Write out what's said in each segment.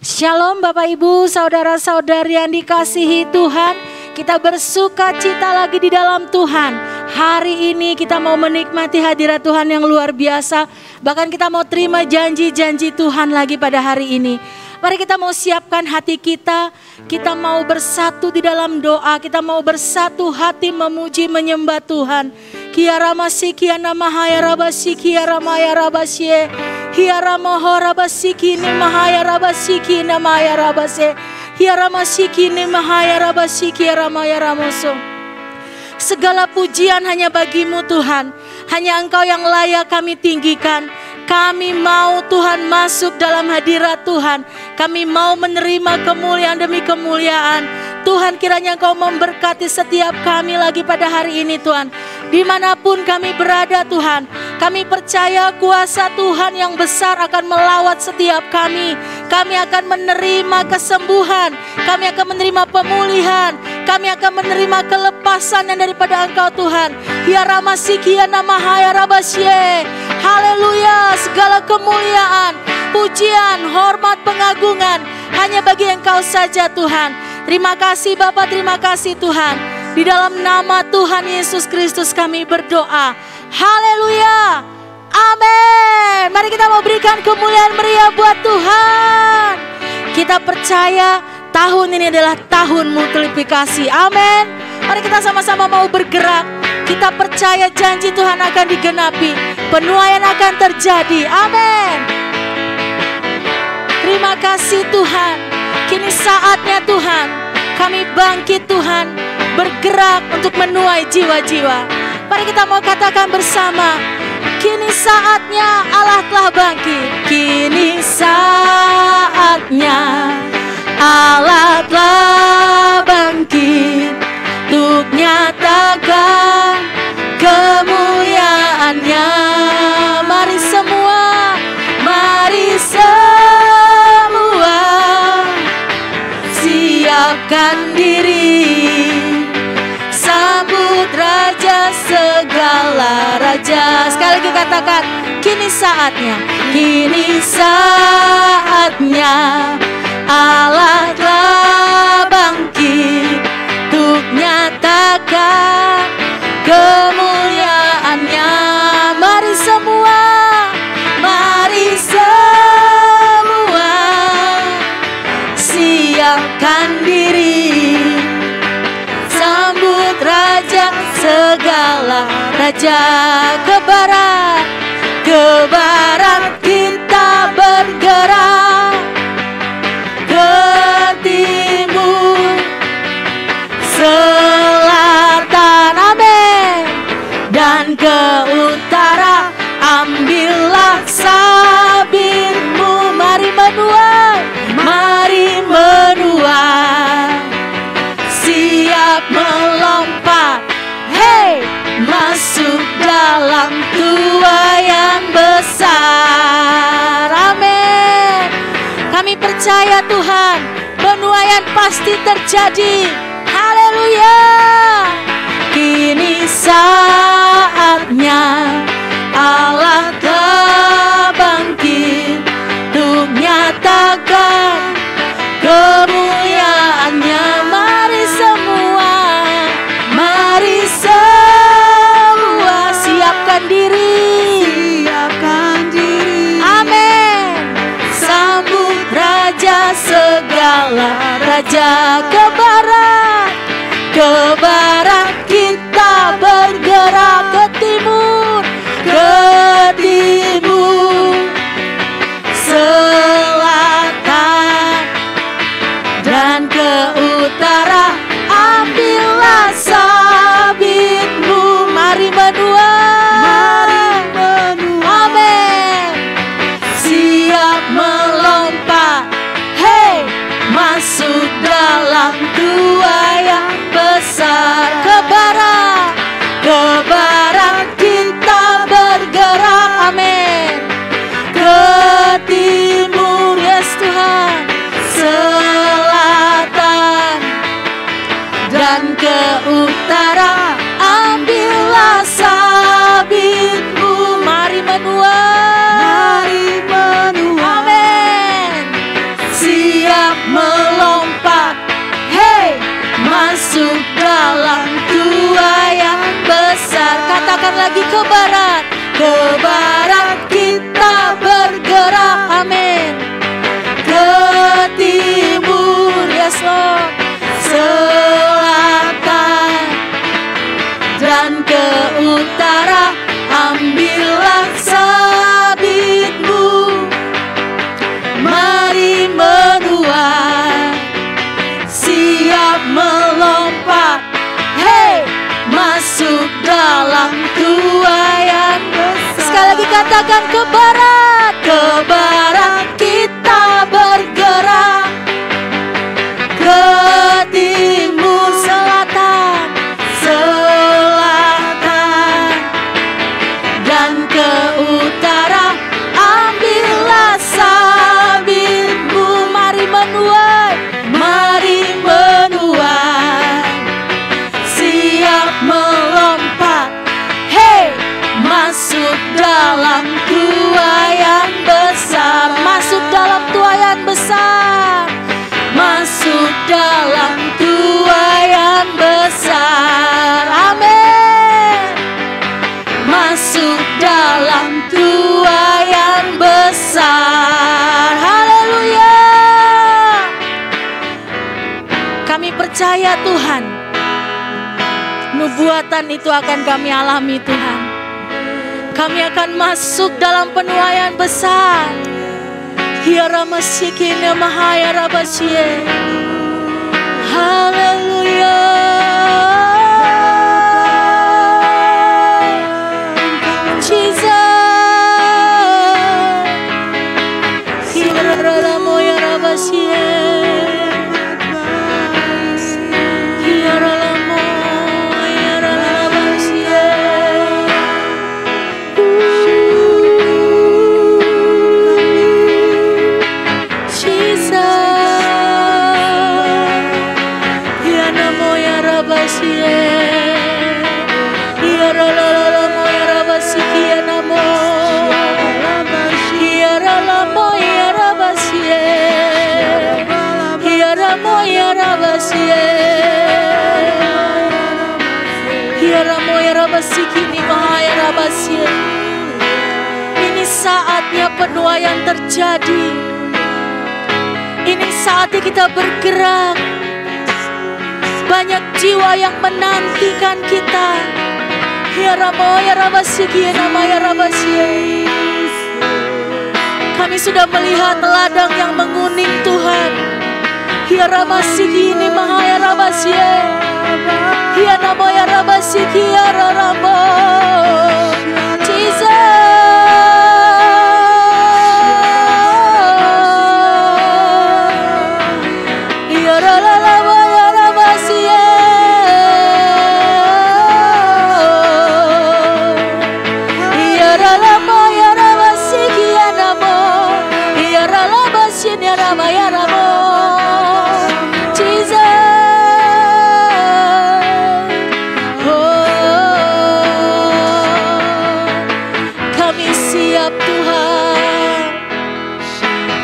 Shalom Bapak Ibu, saudara-saudari yang dikasihi Tuhan. Kita bersuka cita lagi di dalam Tuhan. Hari ini kita mau menikmati hadirat Tuhan yang luar biasa. Bahkan kita mau terima janji-janji Tuhan lagi pada hari ini. Mari kita mau siapkan hati kita. Kita mau bersatu di dalam doa. Kita mau bersatu hati memuji menyembah Tuhan. Kiara masiki anamahaya rabasiki aramaya rabasye. Hiara mahora basiki ni mahaya rabasiki namaya rabase. Hiara masiki ni mahaya rabasiki aramaya ramoso. Segala pujian hanya bagimu Tuhan. Hanya Engkau yang layak kami tinggikan. Kami mau Tuhan masuk dalam hadirat Tuhan. Kami mau menerima kemuliaan demi kemuliaan. Tuhan, kiranya Engkau memberkati setiap kami lagi pada hari ini Tuhan. Dimanapun kami berada Tuhan, kami percaya kuasa Tuhan yang besar akan melawat setiap kami. Kami akan menerima kesembuhan, kami akan menerima pemulihan, kami akan menerima kelepasan yang daripada Engkau Tuhan. Ya Ramasikia namahaya rabasye. Haleluya, segala kemuliaan, pujian, hormat, pengagungan hanya bagi Engkau saja Tuhan. Terima kasih Bapa, terima kasih Tuhan. Di dalam nama Tuhan Yesus Kristus kami berdoa. Haleluya. Amin. Mari kita mau berikan kemuliaan meriah buat Tuhan. Kita percaya tahun ini adalah tahun multiplikasi. Amin. Mari kita sama-sama mau bergerak. Kita percaya janji Tuhan akan digenapi. Penuaian akan terjadi. Amin. Terima kasih Tuhan. Kini saatnya Tuhan, kami bangkit Tuhan, bergerak untuk menuai jiwa-jiwa. Mari kita mau katakan bersama, kini saatnya Allah telah bangkit. Kini saatnya Allah telah bangkit untuk nyatakan kemuliaannya. Mari semua, mari semua siapkan diri, sambut Raja segala raja. Sekali lagi katakan, kini saatnya, kini saatnya Allah telah bangkit untuk nyatakan kemuliaannya. Mari semua, mari semua siapkan diri, sambut Raja segala raja. Ke barat, ke barat kita bergerak, ke timur, selatan, amin, dan ke utara. Ambillah sabitmu, mari menuai, mari menuai, siap melompat, hey, masuk dalam tuaian besar. Amin. Kami percaya Tuhan, penuaian pasti terjadi. Haleluya. Kini saatnya Allah telah bangkit untuk nyatakan kemuliaannya. Mari semua, mari semua siapkan diri, siapkan diri. Amin. Sambut Raja segala raja. Ke barat, ke barat kita bergerak, ke timur, ke timur, selatan, dan ke utara. Ambillah sabitmu, mari menuai, amin, siap melompat, hey, masuk dalam ke barat. Ke barat kita bergerak, amin. Ke timur, yes Lord. Selatan dan ke utara, ambillah sabitmu. Mari menuai, siap melompat, hey, masuk dalam tuaian besar. Sekali lagi katakan, ke barat. Ke barat kita bergerak. Ke timur, selatan, selatan dan ke utara, ambillah sabitmu. Mari menuai, mari menuai, siap melompat, hey, masuk dalam tuaian besar. Masuk dalam tuaian besar. Masuk dalam tuaian besar, amin. Masuk dalam tuaian besar, haleluya. Kami percaya Tuhan, nubuatan itu akan kami alami Tuhan. Kami akan masuk dalam penuaian besar. Hiara masikina mahaya rabasie. Haleluya. Jesus. Hiara moya rabasie. Hiara moya rabasie. Ini saatnya penuaian terjadi. Ini saatnya kita bergerak. Banyak jiwa yang menantikan kita. Kami sudah melihat ladang yang menguning Tuhan.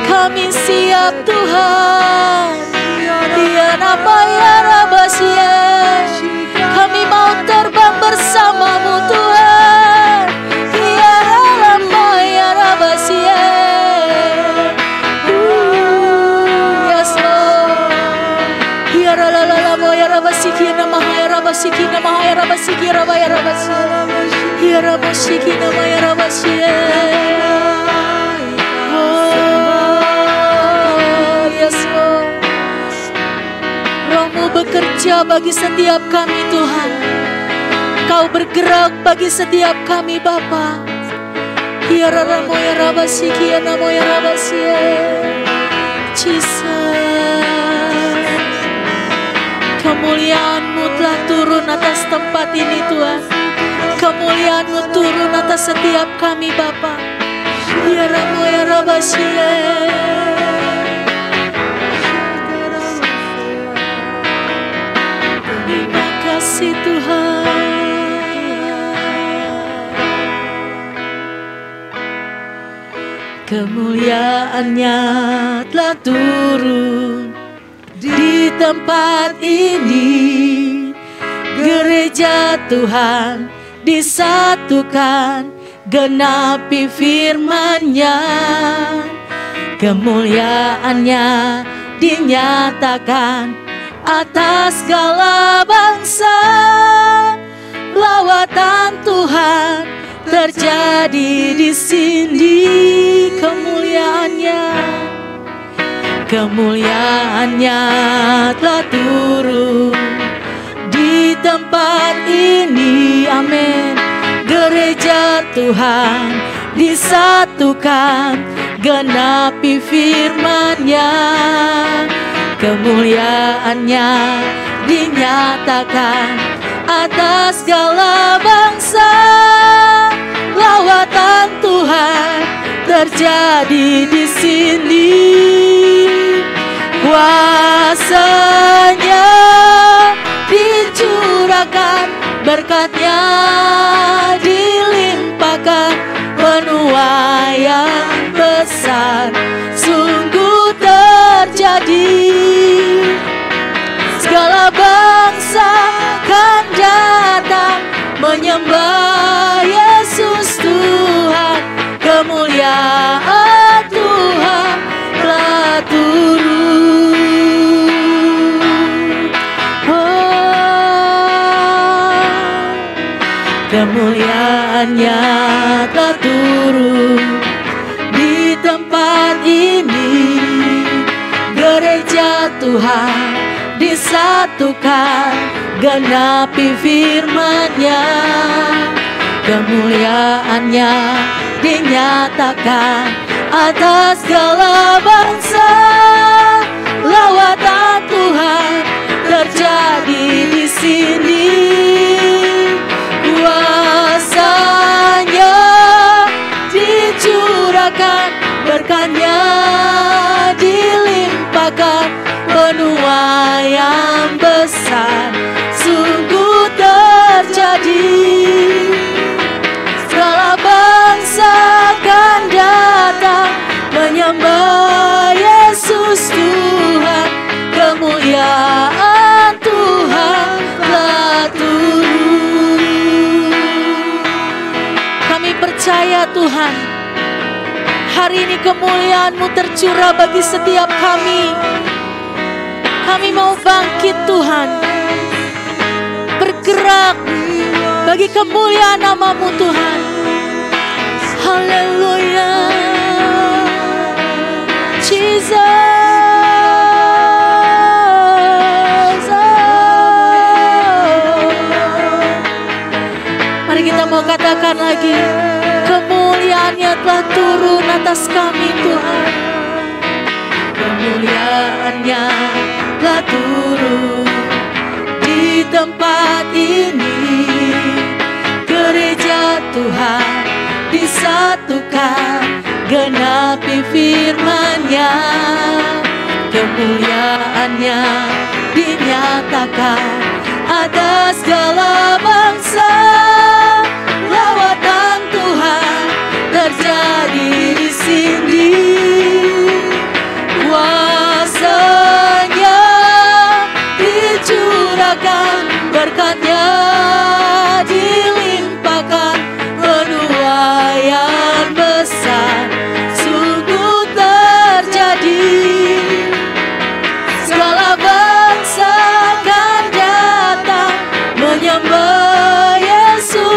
Kami siap Tuhan. Kami mau terbang bersamamu Tuhan. Yes Lord. Roh-Mu bekerja bagi setiap kami Tuhan. Kau bergerak bagi setiap kami Bapa. Kemuliaan-Mu telah turun atas tempat ini Tuhan. Kemuliaan-Mu turun atas setiap kami Bapa. Terima kasih Tuhan. Kemuliaan-Nya telah turun di tempat ini. Gereja Tuhan disatukan, genapi firman-Nya. Kemuliaan-Nya dinyatakan atas segala bangsa. Lawatan Tuhan terjadi di sini. Kemuliaan-Nya telah turun di tempat ini. Amin. Gereja Tuhan disatukan, genapi firman-Nya. Kemuliaan-Nya dinyatakan atas segala bangsa. Lawatan Tuhan terjadi di sini. Kuasa-Nya dicurahkan, berkat-Nya dilimpahkan. Penuaian besar sungguh terjadi. Segala bangsa kan datang menyembah Yesus Tuhan. Kemuliaan Tuhan telah turun. Kemuliaan-Nya telah turun di tempat ini. Gereja Tuhan disatukan, genapi firman-Nya. Kemuliaan-Nya dinyatakan atas segala bangsa. Lawatan Tuhan terjadi di sini. Kuasa-Nya dicurahkan, berkat-Nya dilimpahkan. Penuaian besar sungguh terjadi. Segala bangsa akan datang menyembah Yesus Tuhan. Kemuliaan Tuhan telah turun. Kami percaya Tuhan, hari ini kemuliaan-Mu tercurah bagi setiap kami. Kami mau bangkit Tuhan, bergerak bagi kemuliaan nama-Mu Tuhan. Haleluya, Jesus. Mari kita mau katakan lagi, kemuliaan-Nya telah turun atas kami Tuhan. Kemuliaan-Nya telah turun di tempat ini. Gereja Tuhan disatukan, genapi firman-Nya. Kemuliaan-Nya dinyatakan atas segala bangsa. Lawatan Tuhan terjadi di sini. Kuasa-Nya dicurahkan, berkat-Nya dilimpahkan. Penuaian besar sungguh terjadi. Segala bangsa akan datang menyembah Yesus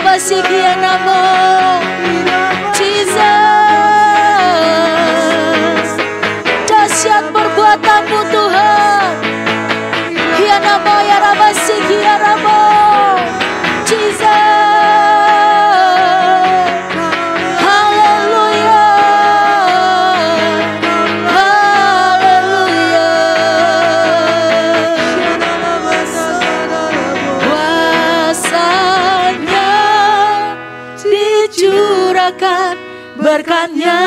Rabasikianamo. Jesus, dahsyat perbuatan-Mu Tuhan. Hianamo ya Rabasikianamo. Jesus. Berkatnya,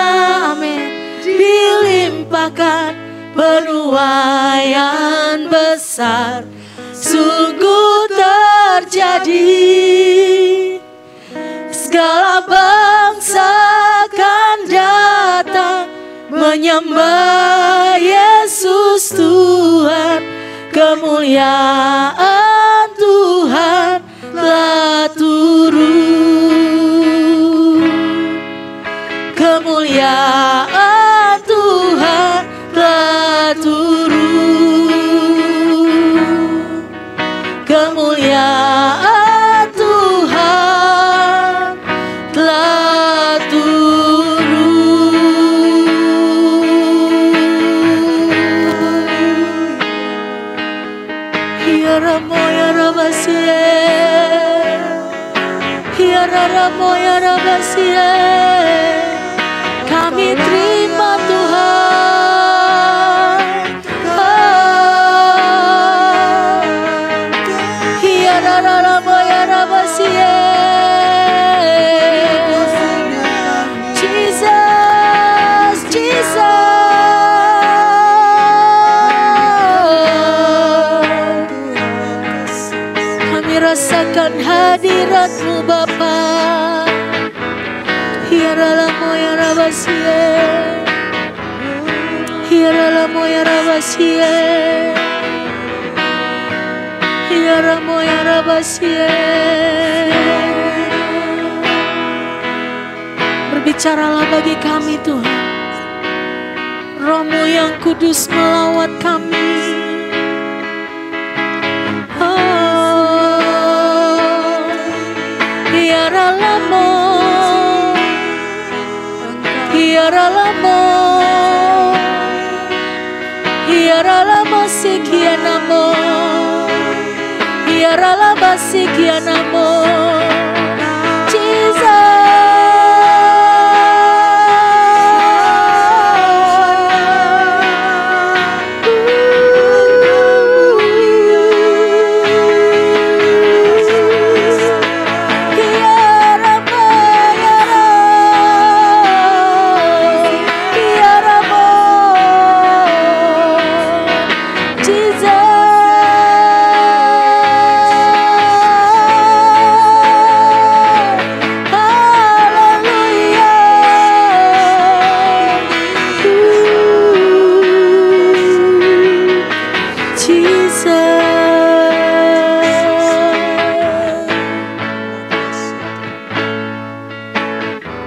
amin, dilimpahkan penuaian besar sungguh terjadi. Segala bangsa akan datang menyembah Yesus Tuhan. Kemuliaan Tuhan telah turun. Kemuliaan Tuhan telah turun. Kemuliaan Tuhan telah turun. Hiara moya rabasie, hiara moya rabasie. Kami terima Tuhan. Hiarara moya rabasie. Jesus, Jesus. Kami rasakan hadirat-Mu Bapa. Hiarala moya rabasie, hiarala moya rabasie, hiarala moya rabasie. Berbicaralah bagi kami Tuhan, Roh-Mu yang kudus melawat kami. Oh, hiarala moya. Hiaralamo, hiaralamo sikianamo, hiaralamo sikianamo. Jesus.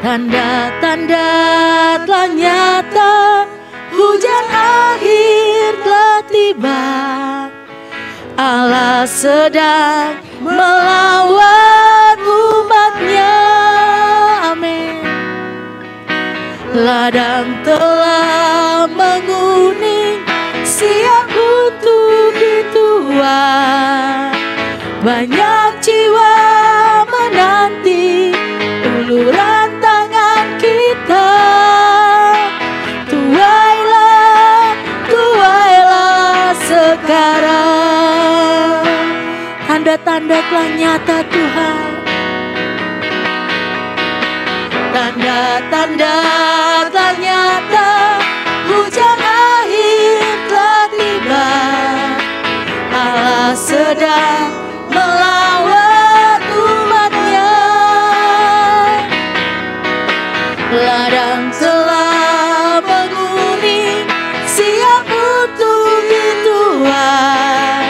Tanda-tanda telah nyata, hujan akhir telah tiba. Allah sedang melawan umat-Nya, amin. Ladang telah menguning, siap untuk dituai. Banyak jiwa menanti uluran tangan kita. Tuailah sekarang. Tanda-tanda telah nyata Tuhan. Tanda-tanda telah nyata, hujan akhir telah tiba. Allah sedang melawan umat-Nya. Ladang telah menguning, siap untuk dituai.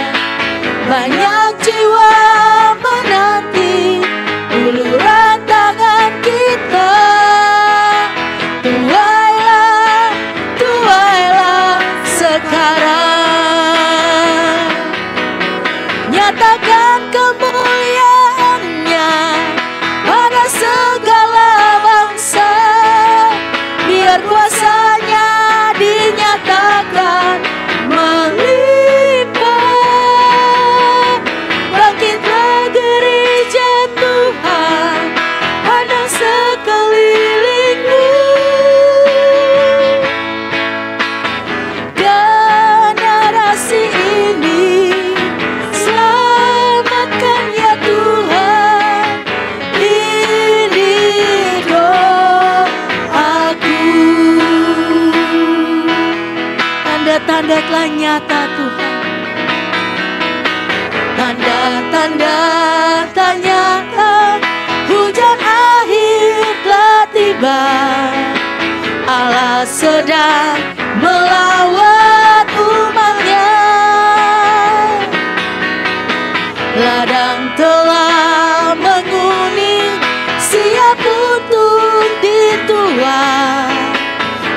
Banyak jiwa menanti uluran tangan kita. buatlah nyata Tuhan. Tanda-tanda tak nyata, hujan akhir telah tiba. Allah sedang melawat umatnya. Ladang telah menguning, siap untuk dituai.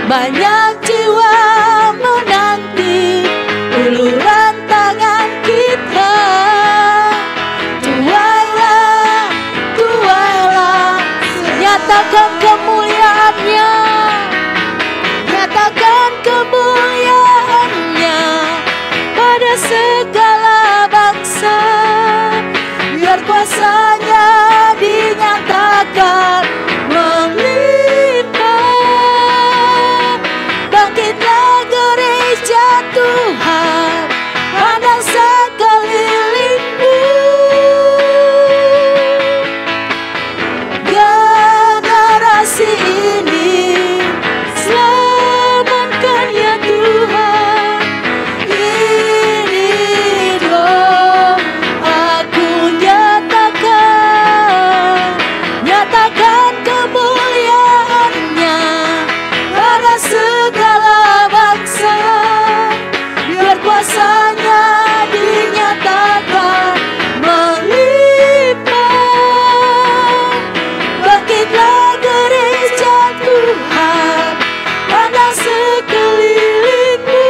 Banyak jiwa menanti uluran tangan kita. Tuailah, tuailah, nyatakan kemuliaan-Nya. Nyatakan kemuliaan-Nya pada segala bangsa. Biar kuasa-Nya dinyatakan melimpah. Bangkitlah gereja Tuhan, pandang sekelilingmu. Generasi ini selamatkan ya Tuhan. Ini doa aku nyatakan, nyatakan kemuliaan-Nya pada segala bangsa. Biar kuasa-Nya dinyatakan melimpah. Bangkitlah gereja Tuhan, pandang sekelilingmu.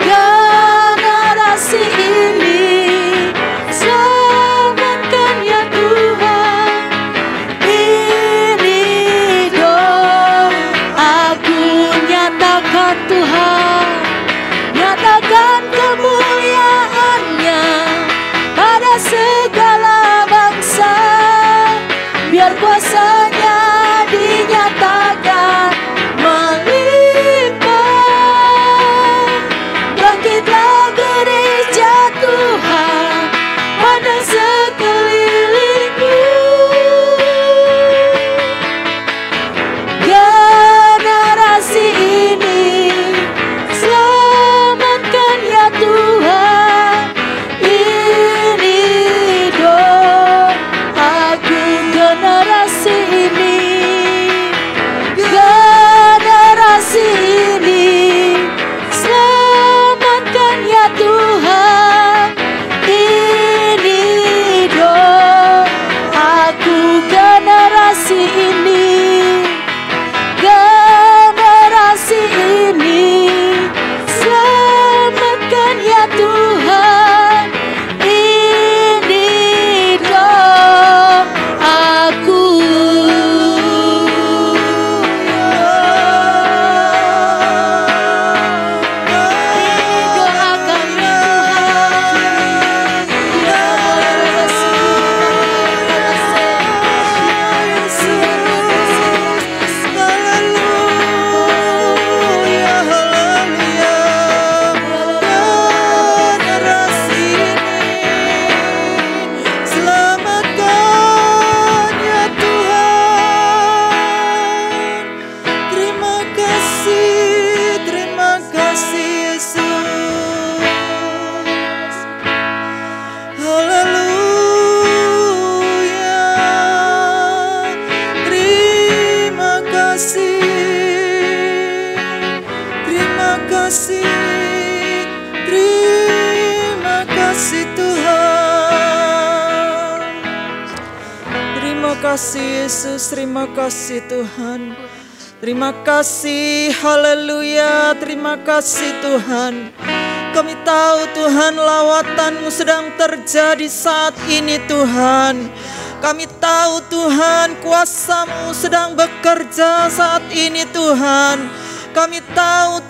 Generasi ini selamatkan ya Tuhan. Ini doa aku nyatakan Tuhan, nyatakan kemuliaan-Nya pada segala bangsa. Biar kuasa-Nya dinyatakan melimpah. Bangkitlah gereja Tuhan, pandang sekelilingmu. Generasi ini selamatkan ya Tuhan. Ini doa aku. Generasi ini, generasi ini selamatkan ya Tuhan. Ini doa aku. Generasi ini, generasi ini selamatkan ya Tuhan. Ini doa aku. Ini doa kami Terima kasih Tuhan. Terima kasih Yesus, terima kasih Tuhan. Terima kasih, haleluya, terima kasih Tuhan. Kami tahu Tuhan lawatan-Mu sedang terjadi saat ini Tuhan. Kami tahu Tuhan kuasa-Mu sedang bekerja saat ini Tuhan. Kami tahu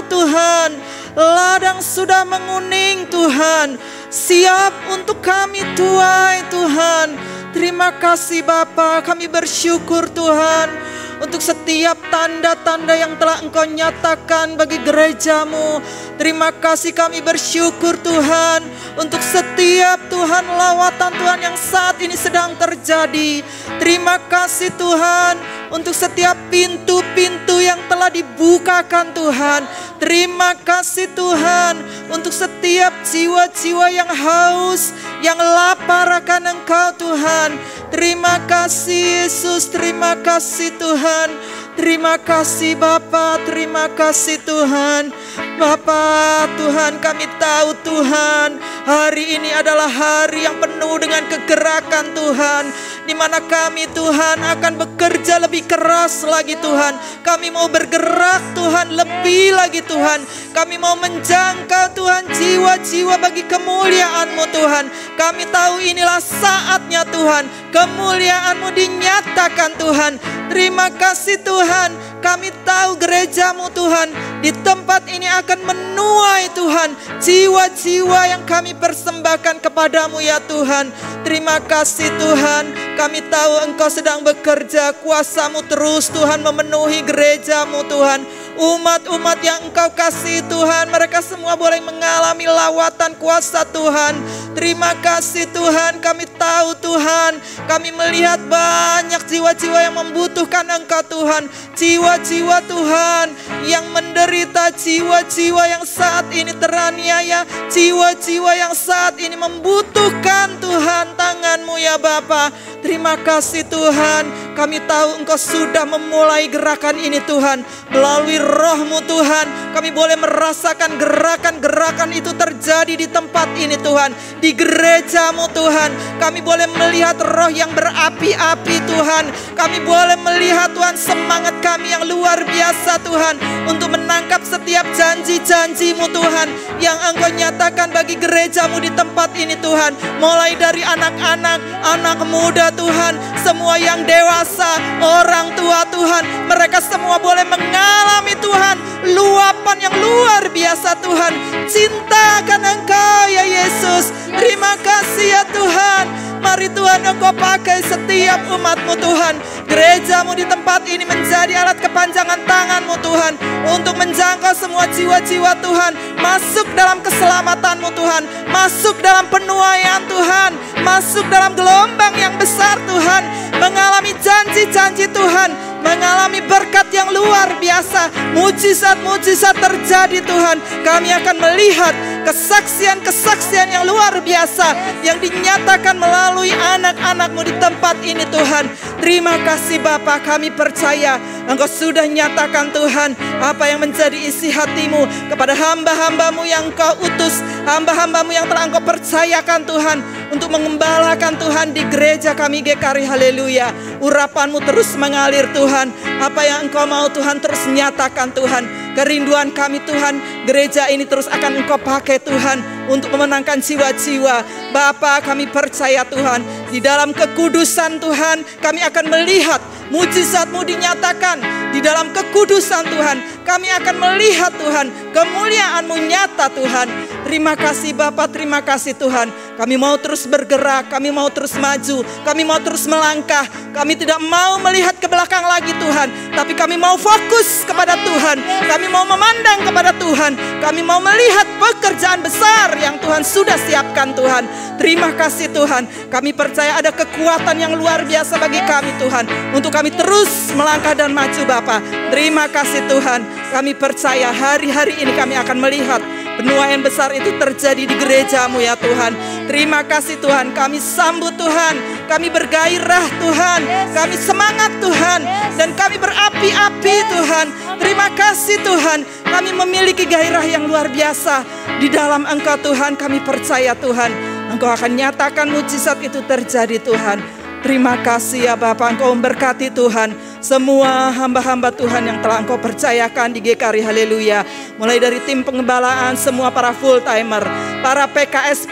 Tuhan, ladang sudah menguning Tuhan, siap untuk kami tuai Tuhan. Terima kasih Bapa, kami bersyukur Tuhan untuk setiap tanda-tanda yang telah Engkau nyatakan bagi gereja-Mu. Terima kasih, kami bersyukur Tuhan untuk setiap setiap Tuhan lawatan Tuhan yang saat ini sedang terjadi. Terima kasih Tuhan untuk setiap pintu-pintu yang telah dibukakan Tuhan. Terima kasih Tuhan untuk setiap jiwa-jiwa yang haus, yang lapar akan Engkau Tuhan. Terima kasih Yesus, terima kasih Tuhan. Terima kasih Bapa, terima kasih Tuhan. Bapa, Tuhan, kami tahu Tuhan, hari ini adalah hari yang penuh dengan kegerakan Tuhan, di mana kami Tuhan akan bekerja lebih keras lagi Tuhan. Kami mau bergerak Tuhan lebih lagi Tuhan. Kami mau menjangkau Tuhan jiwa-jiwa bagi kemuliaan-Mu Tuhan. Kami tahu inilah saatnya Tuhan, kemuliaan-Mu dinyatakan Tuhan. Terima kasih Tuhan, kami tahu gereja-Mu Tuhan di tempat ini akan menuai Tuhan jiwa-jiwa yang kami persembahkan kepadamu ya Tuhan. Terima kasih Tuhan, kami tahu Engkau sedang bekerja, kuasa-Mu terus Tuhan memenuhi gereja-Mu Tuhan. Umat-umat yang Engkau kasih Tuhan, mereka semua boleh mengalami lawatan kuasa Tuhan. Terima kasih Tuhan, kami tahu Tuhan, kami melihat banyak jiwa-jiwa yang membutuhkan Engkau Tuhan. Jiwa-jiwa Tuhan yang menderita, jiwa-jiwa yang saat ini teraniaya, jiwa-jiwa yang saat ini membutuhkan Tuhan tangan-Mu ya Bapa. Terima kasih Tuhan, kami tahu Engkau sudah memulai gerakan ini Tuhan. Melalui Roh-Mu Tuhan, kami boleh merasakan gerakan-gerakan itu terjadi di tempat ini Tuhan. Di gereja-Mu Tuhan, kami boleh melihat roh yang berapi-api Tuhan. Kami boleh melihat Tuhan semangat kami yang luar biasa Tuhan, untuk menangkap setiap janji-janji-Mu Tuhan, yang Engkau nyatakan bagi gereja-Mu di tempat ini Tuhan. Mulai dari anak-anak, anak muda Tuhan, semua yang dewasa, orang tua Tuhan, mereka semua boleh mengalami Tuhan luapan yang luar biasa Tuhan. Cinta akan Engkau ya Yesus. Terima kasih ya Tuhan. Mari Tuhan Engkau pakai setiap umat-Mu Tuhan. Gereja-Mu di tempat ini menjadi alat kepanjangan tangan-Mu Tuhan, untuk menjangkau semua jiwa-jiwa Tuhan, masuk dalam keselamatan-Mu Tuhan, masuk dalam penuaian Tuhan, masuk dalam gelombang yang besar Tuhan, mengalami janji-janji Tuhan, mengalami berkat yang luar biasa. Mujizat-mujizat terjadi Tuhan. Kami akan melihat kesaksian-kesaksian yang luar biasa yang dinyatakan melalui anak-anak-Mu di tempat ini Tuhan. Terima kasih Bapa, kami percaya Engkau sudah nyatakan Tuhan apa yang menjadi isi hati-Mu kepada hamba-hamba-Mu yang Engkau utus, hamba-hamba-Mu yang telah Engkau percayakan Tuhan, untuk mengembalakan Tuhan di gereja kami GKRI. Haleluya. Urapan-Mu terus mengalir Tuhan. Apa yang Engkau mau Tuhan terus nyatakan Tuhan. Kerinduan kami Tuhan, gereja ini terus akan Engkau pakai Tuhan untuk memenangkan jiwa-jiwa. Bapa, kami percaya Tuhan, di dalam kekudusan Tuhan kami akan melihat mujizat-Mu dinyatakan. Di dalam kekudusan Tuhan kami akan melihat Tuhan kemuliaan-Mu nyata Tuhan. Terima kasih Bapa, terima kasih Tuhan. Kami mau terus bergerak, kami mau terus maju, kami mau terus melangkah. Kami tidak mau melihat ke belakang lagi Tuhan, tapi kami mau fokus kepada Tuhan. Kami mau memandang kepada Tuhan. Kami mau melihat pekerjaan besar yang Tuhan sudah siapkan Tuhan. Terima kasih Tuhan. Kami percaya ada kekuatan yang luar biasa bagi kami Tuhan, untuk kami terus melangkah dan maju Bapa. Terima kasih Tuhan. Kami percaya hari-hari ini kami akan melihat penuaian besar itu terjadi di gereja-Mu ya Tuhan. Terima kasih Tuhan. Kami sambut Tuhan. Kami bergairah Tuhan. Kami semangat Tuhan. Dan kami berapi-api Tuhan. Terima kasih Tuhan. Kami memiliki gairah yang luar biasa di dalam Engkau Tuhan. Kami percaya Tuhan, Engkau akan nyatakan mujizat itu terjadi Tuhan. Terima kasih ya Bapa, Engkau memberkati Tuhan semua hamba-hamba Tuhan yang telah Engkau percayakan di GKRI. Haleluya. Mulai dari tim pengembalaan, semua para full timer, para PKS,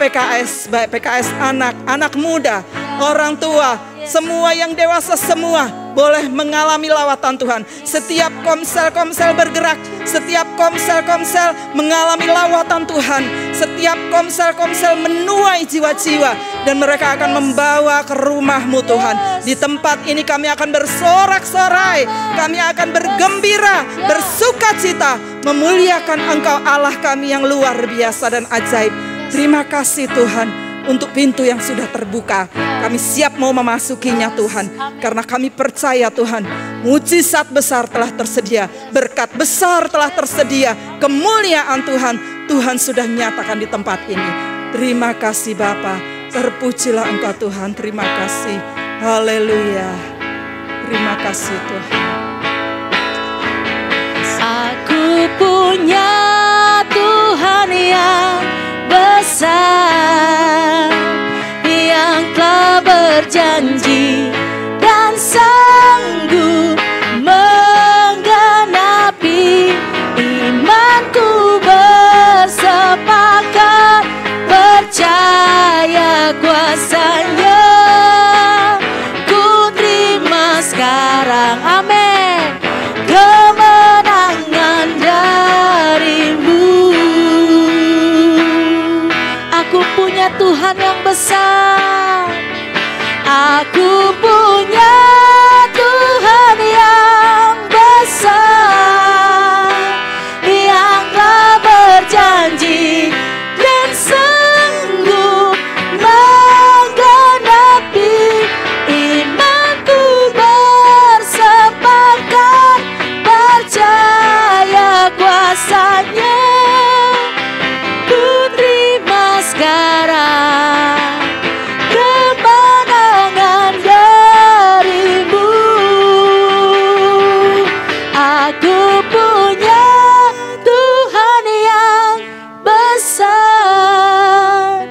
baik PKS anak, anak muda, orang tua, semua yang dewasa, semua boleh mengalami lawatan Tuhan. Setiap komsel-komsel bergerak, setiap komsel-komsel mengalami lawatan Tuhan. Setiap komsel-komsel menuai jiwa-jiwa, dan mereka akan membawa ke rumah-Mu Tuhan. Di tempat ini kami akan bersorak-sorai, kami akan bergembira, bersukacita, memuliakan Engkau Allah kami yang luar biasa dan ajaib. Terima kasih Tuhan untuk pintu yang sudah terbuka. Kami siap mau memasukinya Tuhan. Karena kami percaya Tuhan, mujizat besar telah tersedia, berkat besar telah tersedia, kemuliaan Tuhan sudah nyatakan di tempat ini. Terima kasih Bapa, terpujilah Engkau Tuhan, terima kasih. Haleluya. Terima kasih Tuhan. Aku punya Tuhan yang besar, yang telah berjanji dan sanggup menggenapi. Imanku bersepakat, percaya kuasanya. Ku terima sekarang, amin, kemenangan darimu. Aku punya Tuhan yang besar. Aku punya Tuhan yang besar, yang telah berjanji dan sanggup menggenapi. Imanku bersepakat, percaya kuasanya. Ku terima sekarang kemenangan darimu. Aku punya Tuhan yang besar,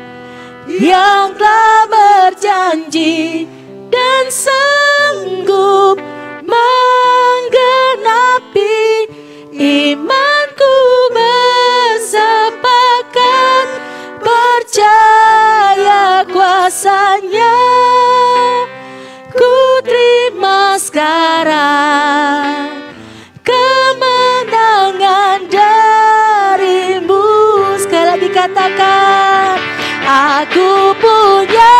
yang telah berjanji dan sanggup menggenapi. Imanku bersepakat, percaya kuasanya. Ku terima sekarang kemenangan darimu. Sekali lagi katakan, aku punya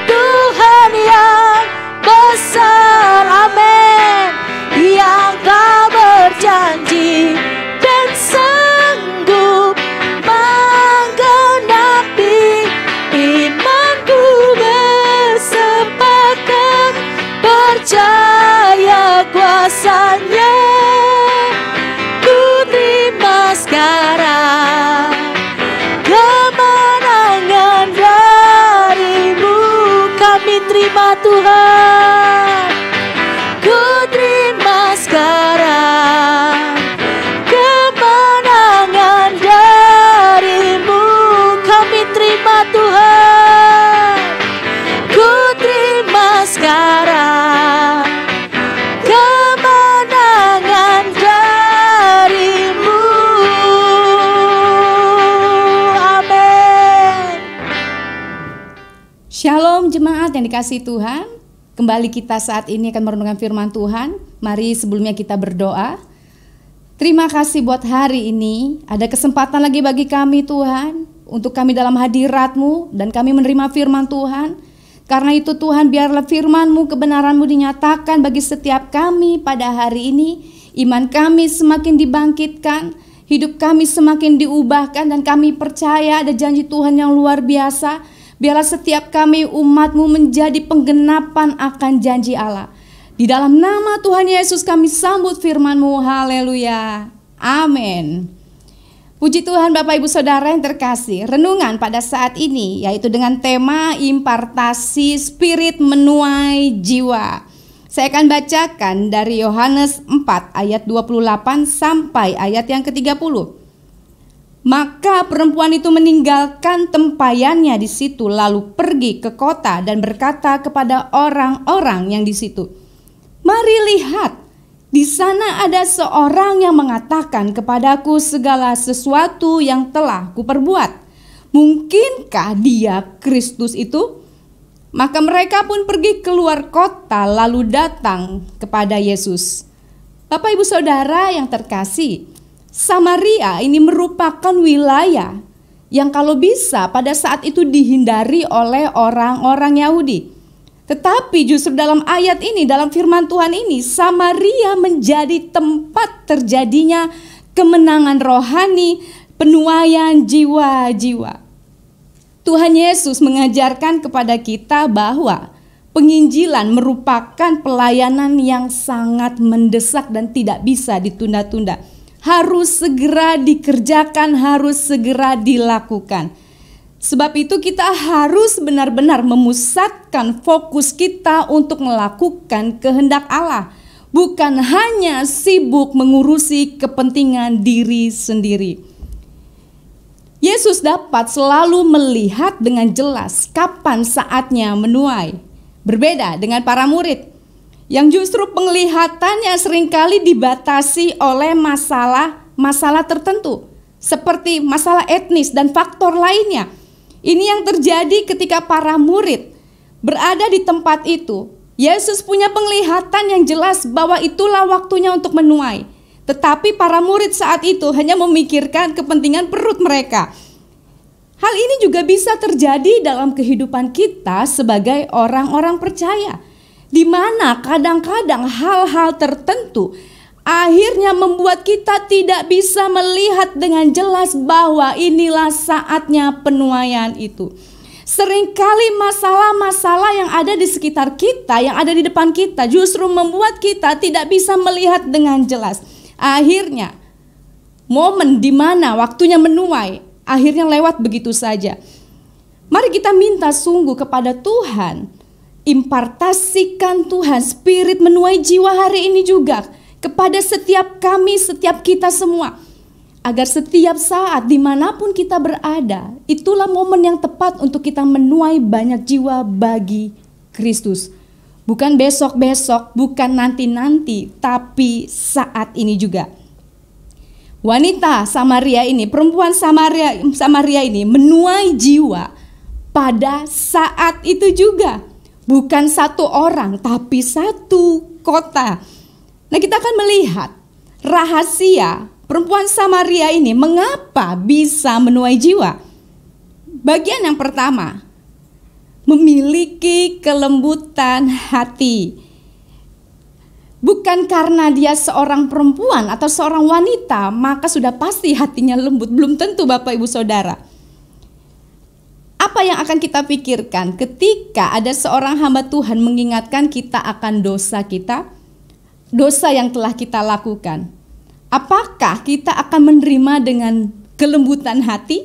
Tuhan yang besar, amin, yang telah berjanji dan sanggup menggenapi. Imanku bersepakat, percaya kuasanya. Ku terima sekarang kemenangan darimu. Kami terima Tuhan. Ku terima sekarang kemenangan darimu. Kami terima Tuhan. Ku terima sekarang kemenangan darimu. Amin. Shalom jemaat yang dikasihi Tuhan. Kembali kita saat ini akan merenungkan firman Tuhan. Mari sebelumnya kita berdoa. Terima kasih buat hari ini. Ada kesempatan lagi bagi kami Tuhan, untuk kami dalam hadirat-Mu dan kami menerima firman Tuhan. Karena itu Tuhan, biarlah firman-Mu, kebenaran-Mu dinyatakan bagi setiap kami pada hari ini. Iman kami semakin dibangkitkan, hidup kami semakin diubahkan, dan kami percaya ada janji Tuhan yang luar biasa. Biarlah setiap kami umat-Mu menjadi penggenapan akan janji Allah. Di dalam nama Tuhan Yesus kami sambut firman-Mu. Haleluya. Amin. Puji Tuhan Bapak Ibu Saudara yang terkasih. Renungan pada saat ini yaitu dengan tema impartasi spirit menuai jiwa. Saya akan bacakan dari Yohanes 4 ayat 28 sampai ayat yang ke-30. Maka perempuan itu meninggalkan tempayannya di situ, lalu pergi ke kota dan berkata kepada orang-orang yang di situ, "Mari lihat, di sana ada seorang yang mengatakan kepadaku segala sesuatu yang telah kuperbuat. Mungkinkah dia Kristus itu?" Maka mereka pun pergi keluar kota lalu datang kepada Yesus. Bapak Ibu Saudara yang terkasih, Samaria ini merupakan wilayah yang kalau bisa pada saat itu dihindari oleh orang-orang Yahudi. Tetapi justru dalam ayat ini, dalam firman Tuhan ini, Samaria menjadi tempat terjadinya kemenangan rohani, penuaian jiwa-jiwa. Tuhan Yesus mengajarkan kepada kita bahwa penginjilan merupakan pelayanan yang sangat mendesak dan tidak bisa ditunda-tunda. Harus segera dikerjakan, harus segera dilakukan. Sebab itu kita harus benar-benar memusatkan fokus kita untuk melakukan kehendak Allah. Bukan hanya sibuk mengurusi kepentingan diri sendiri. Yesus dapat selalu melihat dengan jelas kapan saatnya menuai. Berbeda dengan para murid yang justru penglihatannya seringkali dibatasi oleh masalah tertentu, seperti masalah etnis dan faktor lainnya. Ini yang terjadi ketika para murid berada di tempat itu. Yesus punya penglihatan yang jelas bahwa itulah waktunya untuk menuai. Tetapi para murid saat itu hanya memikirkan kepentingan perut mereka. Hal ini juga bisa terjadi dalam kehidupan kita sebagai orang-orang percaya, di mana kadang-kadang hal-hal tertentu akhirnya membuat kita tidak bisa melihat dengan jelas bahwa inilah saatnya penuaian itu. Seringkali masalah-masalah yang ada di sekitar kita, yang ada di depan kita, justru membuat kita tidak bisa melihat dengan jelas. Akhirnya, momen di mana waktunya menuai akhirnya lewat begitu saja. Mari kita minta sungguh kepada Tuhan, impartasikan Tuhan spirit menuai jiwa hari ini juga kepada setiap kami, setiap kita semua. Agar setiap saat dimanapun kita berada, itulah momen yang tepat untuk kita menuai banyak jiwa bagi Kristus. Bukan besok-besok, bukan nanti-nanti, tapi saat ini juga. Wanita Samaria ini, perempuan Samaria ini menuai jiwa pada saat itu juga. Bukan satu orang, tapi satu kota. Nah, kita akan melihat rahasia perempuan Samaria ini mengapa bisa menuai jiwa. Bagian yang pertama, memiliki kelembutan hati. Bukan karena dia seorang perempuan atau seorang wanita, maka sudah pasti hatinya lembut. Belum tentu Bapak Ibu Saudara. Apa yang akan kita pikirkan ketika ada seorang hamba Tuhan mengingatkan kita akan dosa kita, dosa yang telah kita lakukan? Apakah kita akan menerima dengan kelembutan hati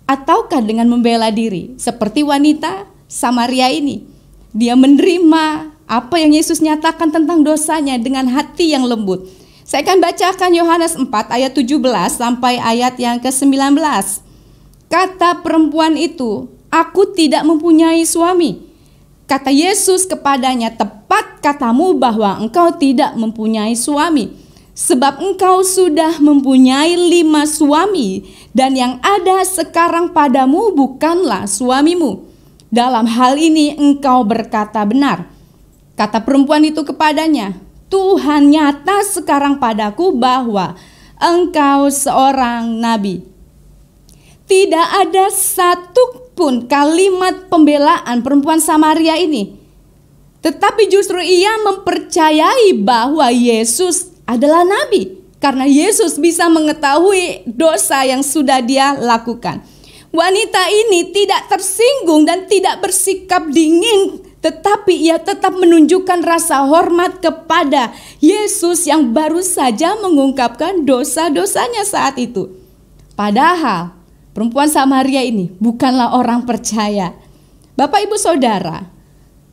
ataukah dengan membela diri? Seperti wanita Samaria ini, dia menerima apa yang Yesus nyatakan tentang dosanya dengan hati yang lembut. Saya akan bacakan Yohanes 4 ayat 17 sampai ayat yang ke-19. Kata perempuan itu, "Aku tidak mempunyai suami." Kata Yesus kepadanya, "Tepat katamu bahwa engkau tidak mempunyai suami. Sebab engkau sudah mempunyai 5 suami, dan yang ada sekarang padamu bukanlah suamimu. Dalam hal ini engkau berkata benar." Kata perempuan itu kepadanya, "Tuhan nyata sekarang padaku bahwa engkau seorang nabi." Tidak ada satu pun kalimat pembelaan perempuan Samaria ini. Tetapi justru ia mempercayai bahwa Yesus adalah nabi, karena Yesus bisa mengetahui dosa yang sudah dia lakukan. Wanita ini tidak tersinggung dan tidak bersikap dingin, tetapi ia tetap menunjukkan rasa hormat kepada Yesus yang baru saja mengungkapkan dosa-dosanya saat itu. Padahal perempuan Samaria ini bukanlah orang percaya. Bapak Ibu Saudara,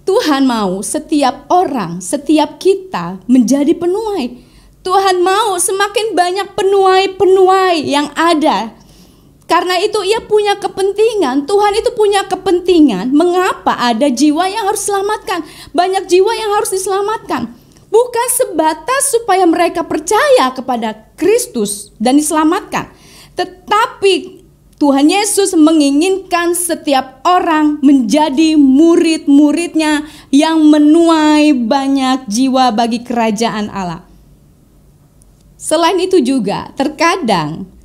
Tuhan mau setiap orang, setiap kita menjadi penuai. Tuhan mau semakin banyak penuai-penuai yang ada. Karena itu ia punya kepentingan, Tuhan itu punya kepentingan mengapa ada jiwa yang harus diselamatkan. Banyak jiwa yang harus diselamatkan. Bukan sebatas supaya mereka percaya kepada Kristus dan diselamatkan. Tetapi Tuhan Yesus menginginkan setiap orang menjadi murid-muridnya yang menuai banyak jiwa bagi kerajaan Allah. Selain itu juga, terkadang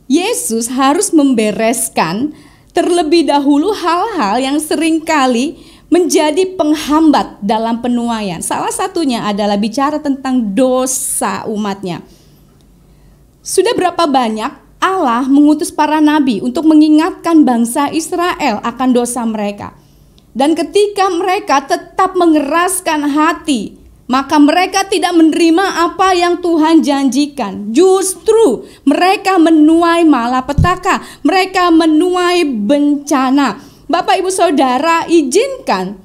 Yesus harus membereskan terlebih dahulu hal-hal yang seringkali menjadi penghambat dalam penuaian. Salah satunya adalah bicara tentang dosa umatnya. Sudah berapa banyak Allah mengutus para nabi untuk mengingatkan bangsa Israel akan dosa mereka. Dan ketika mereka tetap mengeraskan hati, maka mereka tidak menerima apa yang Tuhan janjikan. Justru mereka menuai malapetaka, mereka menuai bencana. Bapak Ibu Saudara, izinkan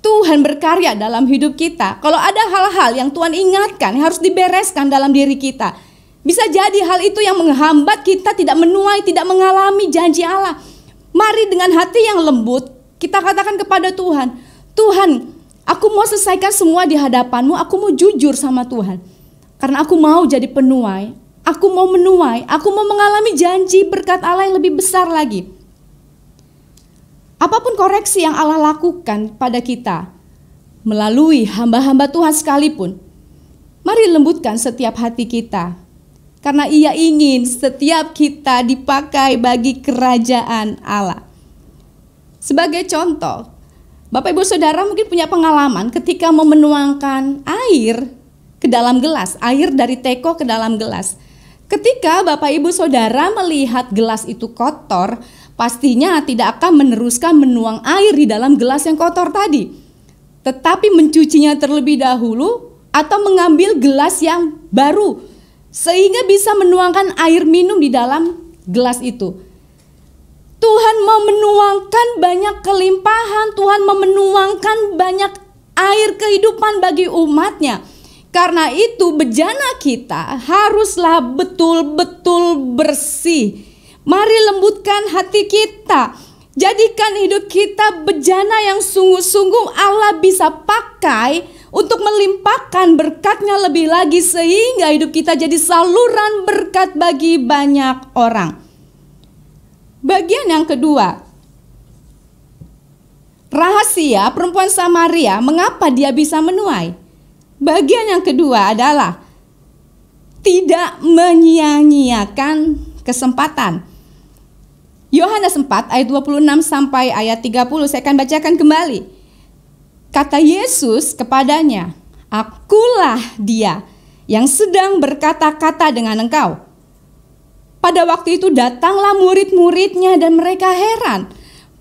Tuhan berkarya dalam hidup kita. Kalau ada hal-hal yang Tuhan ingatkan harus dibereskan dalam diri kita. Bisa jadi hal itu yang menghambat kita tidak menuai, tidak mengalami janji Allah. Mari dengan hati yang lembut kita katakan kepada Tuhan, Tuhan, aku mau selesaikan semua di hadapan-Mu, aku mau jujur sama Tuhan. Karena aku mau jadi penuai, aku mau menuai, aku mau mengalami janji berkat Allah yang lebih besar lagi. Apapun koreksi yang Allah lakukan pada kita, melalui hamba-hamba Tuhan sekalipun, mari lembutkan setiap hati kita. Karena Ia ingin setiap kita dipakai bagi kerajaan Allah. Sebagai contoh, Bapak Ibu Saudara mungkin punya pengalaman ketika mau menuangkan air ke dalam gelas, air dari teko ke dalam gelas. Ketika Bapak Ibu Saudara melihat gelas itu kotor, pastinya tidak akan meneruskan menuang air di dalam gelas yang kotor tadi. Tetapi mencucinya terlebih dahulu atau mengambil gelas yang baru, sehingga bisa menuangkan air minum di dalam gelas itu. Tuhan mau menuangkan banyak kelimpahan, Tuhan mau menuangkan banyak air kehidupan bagi umatnya. Karena itu bejana kita haruslah betul-betul bersih. Mari lembutkan hati kita. Jadikan hidup kita bejana yang sungguh-sungguh Allah bisa pakai untuk melimpahkan berkatnya lebih lagi sehingga hidup kita jadi saluran berkat bagi banyak orang. Bagian yang kedua, rahasia perempuan Samaria mengapa dia bisa menuai. Bagian yang kedua adalah tidak menyia-nyiakan kesempatan. Yohanes 4 ayat 26 sampai ayat 30 saya akan bacakan kembali. Kata Yesus kepadanya, "Akulah Dia yang sedang berkata-kata dengan engkau." Pada waktu itu datanglah murid-muridnya dan mereka heran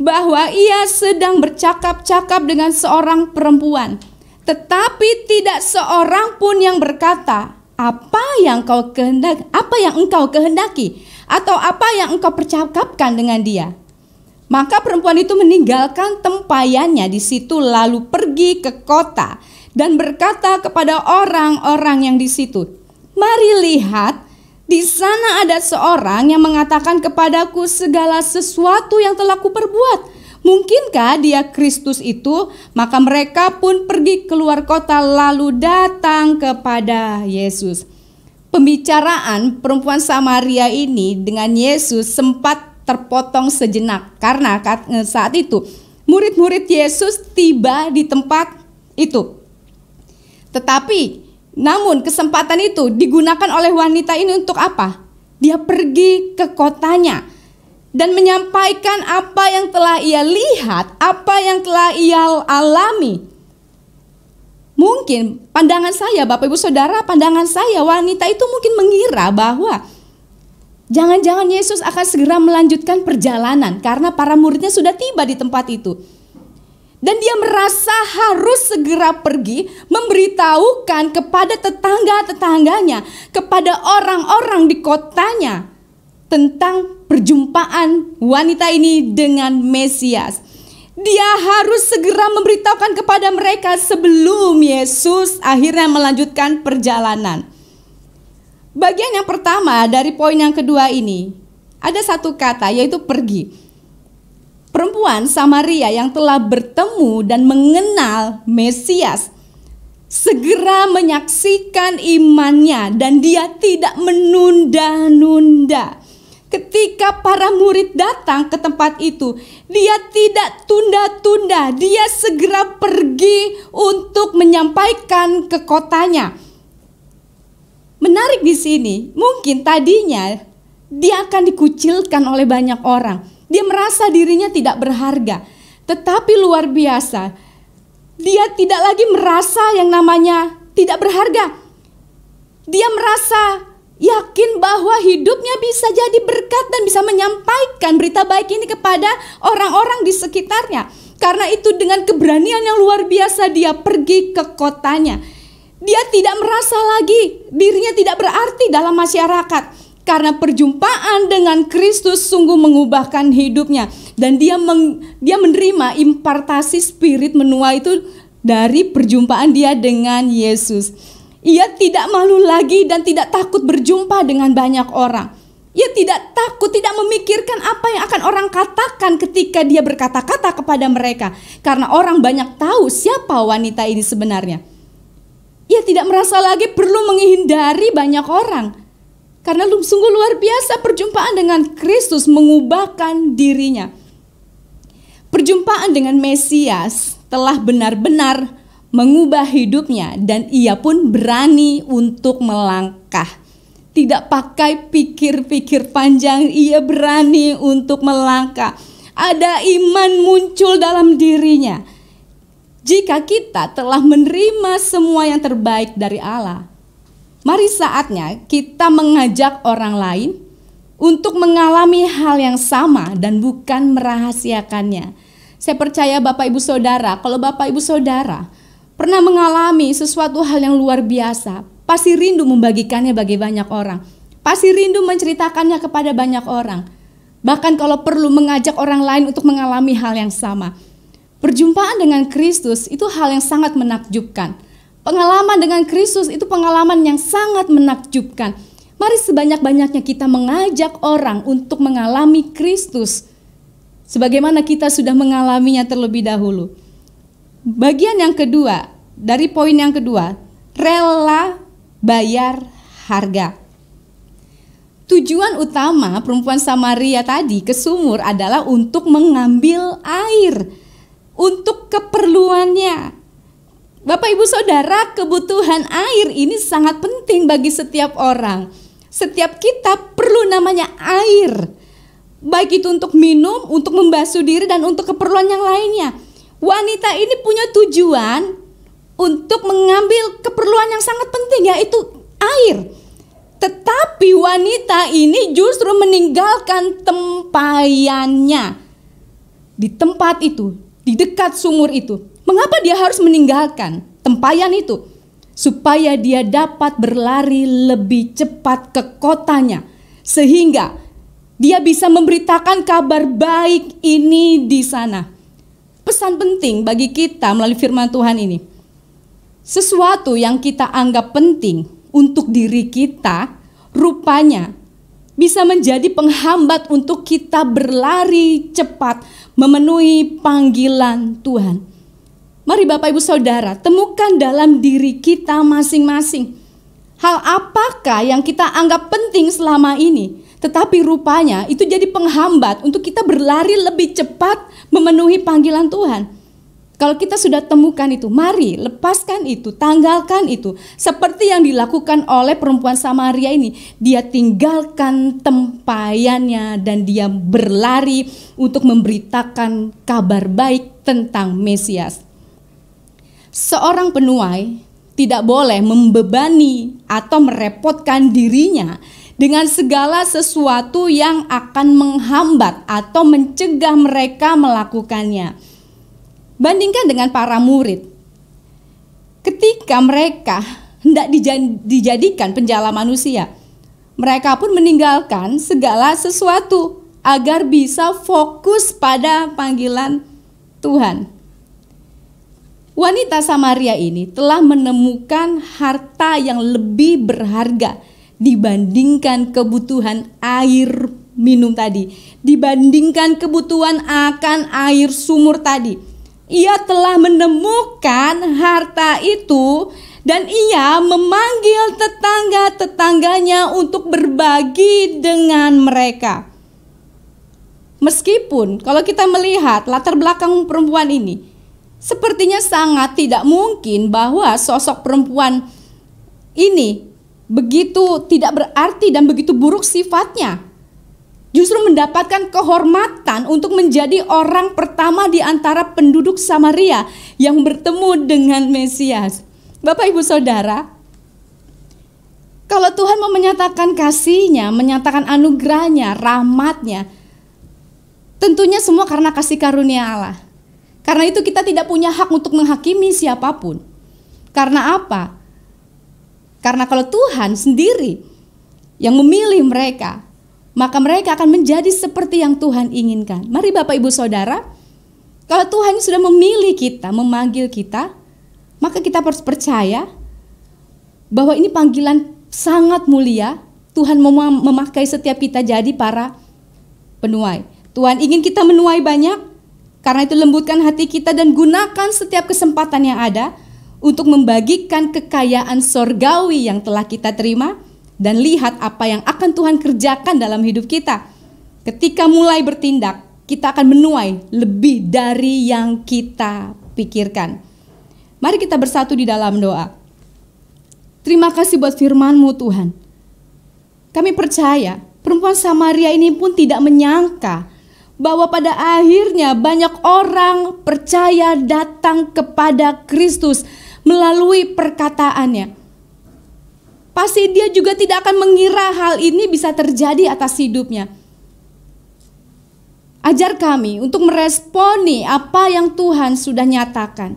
bahwa Ia sedang bercakap-cakap dengan seorang perempuan. Tetapi tidak seorang pun yang berkata, apa yang engkau kehendaki? Atau apa yang engkau percakapkan dengan dia? Maka perempuan itu meninggalkan tempayannya di situ lalu pergi ke kota dan berkata kepada orang-orang yang di situ, "Mari lihat, di sana ada seorang yang mengatakan kepadaku segala sesuatu yang telah kuperbuat. Mungkinkah dia Kristus itu?" Maka mereka pun pergi keluar kota lalu datang kepada Yesus. Pembicaraan perempuan Samaria ini dengan Yesus sempat terpotong sejenak karena saat itu murid-murid Yesus tiba di tempat itu. Tetapi namun kesempatan itu digunakan oleh wanita ini untuk apa? Dia pergi ke kotanya dan menyampaikan apa yang telah ia lihat, apa yang telah ia alami. Mungkin pandangan saya, Bapak Ibu Saudara, pandangan saya wanita itu mungkin mengira bahwa jangan-jangan Yesus akan segera melanjutkan perjalanan karena para muridnya sudah tiba di tempat itu. Dan dia merasa harus segera pergi memberitahukan kepada tetangga-tetangganya, kepada orang-orang di kotanya tentang perjumpaan wanita ini dengan Mesias. Dia harus segera memberitahukan kepada mereka sebelum Yesus akhirnya melanjutkan perjalanan. Bagian yang pertama dari poin yang kedua ini, ada satu kata yaitu pergi. Perempuan Samaria yang telah bertemu dan mengenal Mesias segera menyaksikan imannya dan dia tidak menunda-nunda. Ketika para murid datang ke tempat itu, dia tidak tunda-tunda, dia segera pergi untuk menyampaikan ke kotanya. Menarik di sini, mungkin tadinya dia akan dikucilkan oleh banyak orang. Dia merasa dirinya tidak berharga, tetapi luar biasa. Dia tidak lagi merasa yang namanya tidak berharga. Dia merasa yakin bahwa hidupnya bisa jadi berkat dan bisa menyampaikan berita baik ini kepada orang-orang di sekitarnya. Karena itu dengan keberanian yang luar biasa dia pergi ke kotanya. Dia tidak merasa lagi dirinya tidak berarti dalam masyarakat, karena perjumpaan dengan Kristus sungguh mengubahkan hidupnya. Dan dia menerima impartasi spirit menua itu dari perjumpaan dia dengan Yesus. Ia tidak malu lagi dan tidak takut berjumpa dengan banyak orang. Ia tidak takut, tidak memikirkan apa yang akan orang katakan ketika dia berkata-kata kepada mereka. Karena orang banyak tahu siapa wanita ini sebenarnya. Ia tidak merasa lagi perlu menghindari banyak orang. Karena sungguh luar biasa perjumpaan dengan Kristus mengubahkan dirinya. Perjumpaan dengan Mesias telah benar-benar mengubah hidupnya dan ia pun berani untuk melangkah. Tidak pakai pikir-pikir panjang, ia berani untuk melangkah. Ada iman muncul dalam dirinya. Jika kita telah menerima semua yang terbaik dari Allah, mari saatnya kita mengajak orang lain untuk mengalami hal yang sama dan bukan merahasiakannya. Saya percaya Bapak Ibu Saudara, kalau Bapak Ibu Saudara pernah mengalami sesuatu hal yang luar biasa, pasti rindu membagikannya bagi banyak orang. Pasti rindu menceritakannya kepada banyak orang. Bahkan kalau perlu mengajak orang lain untuk mengalami hal yang sama. Perjumpaan dengan Kristus itu hal yang sangat menakjubkan. Pengalaman dengan Kristus itu pengalaman yang sangat menakjubkan. Mari sebanyak-banyaknya kita mengajak orang untuk mengalami Kristus, sebagaimana kita sudah mengalaminya terlebih dahulu. Bagian yang kedua, dari poin yang kedua, rela bayar harga. Tujuan utama perempuan Samaria tadi ke sumur adalah untuk mengambil air untuk keperluannya. Bapak Ibu Saudara, kebutuhan air ini sangat penting bagi setiap orang. Setiap kita perlu namanya air. Baik itu untuk minum, untuk membasuh diri, dan untuk keperluan yang lainnya. Wanita ini punya tujuan untuk mengambil keperluan yang sangat penting, yaitu air. Tetapi wanita ini justru meninggalkan tempayannya di tempat itu, di dekat sumur itu. Mengapa dia harus meninggalkan tempayan itu? Supaya dia dapat berlari lebih cepat ke kotanya, sehingga dia bisa memberitakan kabar baik ini di sana. Pesan penting bagi kita melalui firman Tuhan ini. Sesuatu yang kita anggap penting untuk diri kita, rupanya bisa menjadi penghambat untuk kita berlari cepat memenuhi panggilan Tuhan. Mari Bapak Ibu Saudara, temukan dalam diri kita masing-masing. Hal apakah yang kita anggap penting selama ini, tetapi rupanya itu jadi penghambat untuk kita berlari lebih cepat memenuhi panggilan Tuhan. Kalau kita sudah temukan itu, mari lepaskan itu, tanggalkan itu. Seperti yang dilakukan oleh perempuan Samaria ini. Dia tinggalkan tempayannya dan dia berlari untuk memberitakan kabar baik tentang Mesias. Seorang penuai tidak boleh membebani atau merepotkan dirinya dengan segala sesuatu yang akan menghambat atau mencegah mereka melakukannya. Bandingkan dengan para murid. Ketika mereka hendak dijadikan penjala manusia, mereka pun meninggalkan segala sesuatu agar bisa fokus pada panggilan Tuhan. Wanita Samaria ini telah menemukan harta yang lebih berharga dibandingkan kebutuhan air minum tadi, dibandingkan kebutuhan akan air sumur tadi. Ia telah menemukan harta itu dan ia memanggil tetangga-tetangganya untuk berbagi dengan mereka. Meskipun kalau kita melihat latar belakang perempuan ini, sepertinya sangat tidak mungkin bahwa sosok perempuan ini begitu tidak berarti dan begitu buruk sifatnya. Justru mendapatkan kehormatan untuk menjadi orang pertama di antara penduduk Samaria yang bertemu dengan Mesias. Bapak Ibu Saudara, Kalau Tuhan mau menyatakan kasih-Nya, menyatakan anugerah-Nya, rahmat-Nya, tentunya semua karena kasih karunia Allah. Karena itu kita tidak punya hak untuk menghakimi siapapun. Karena apa? Karena kalau Tuhan sendiri yang memilih mereka, maka mereka akan menjadi seperti yang Tuhan inginkan. Mari Bapak Ibu Saudara, kalau Tuhan sudah memilih kita, memanggil kita, maka kita harus percaya bahwa ini panggilan sangat mulia. Tuhan memakai setiap kita jadi para penuai. Tuhan ingin kita menuai banyak, karena itu lembutkan hati kita dan gunakan setiap kesempatan yang ada untuk membagikan kekayaan sorgawi yang telah kita terima, dan lihat apa yang akan Tuhan kerjakan dalam hidup kita. Ketika mulai bertindak, kita akan menuai lebih dari yang kita pikirkan. Mari kita bersatu di dalam doa. Terima kasih buat firman-Mu Tuhan. Kami percaya perempuan Samaria ini pun tidak menyangka bahwa pada akhirnya banyak orang percaya datang kepada Kristus melalui perkataannya. Pasti dia juga tidak akan mengira hal ini bisa terjadi atas hidupnya. Ajar kami untuk meresponi apa yang Tuhan sudah nyatakan.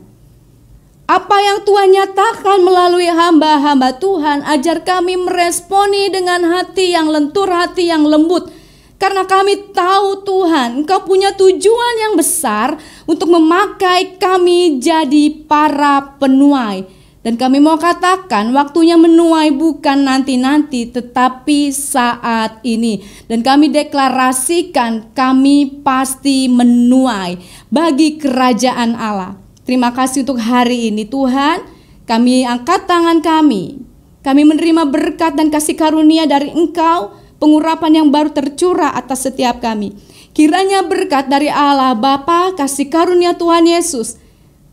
Apa yang Tuhan nyatakan melalui hamba-hamba Tuhan, ajar kami meresponi dengan hati yang lentur, hati yang lembut. Karena kami tahu Tuhan, Engkau punya tujuan yang besar untuk memakai kami jadi para penuai. Dan kami mau katakan waktunya menuai bukan nanti-nanti, tetapi saat ini. Dan kami deklarasikan kami pasti menuai bagi kerajaan Allah. Terima kasih untuk hari ini Tuhan. Kami angkat tangan kami. Kami menerima berkat dan kasih karunia dari Engkau. Pengurapan yang baru tercurah atas setiap kami. Kiranya berkat dari Allah Bapa, kasih karunia Tuhan Yesus,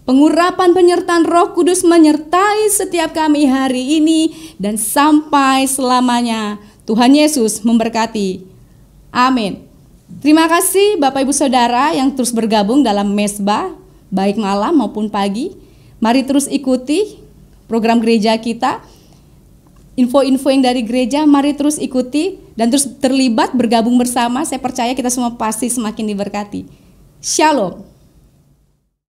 pengurapan penyertaan Roh Kudus menyertai setiap kami hari ini dan sampai selamanya. Tuhan Yesus memberkati. Amin. Terima kasih Bapak Ibu Saudara yang terus bergabung dalam mesbah, baik malam maupun pagi. Mari terus ikuti program gereja kita. Info-info yang dari gereja mari terus ikuti dan terus terlibat bergabung bersama. Saya percaya kita semua pasti semakin diberkati. Shalom.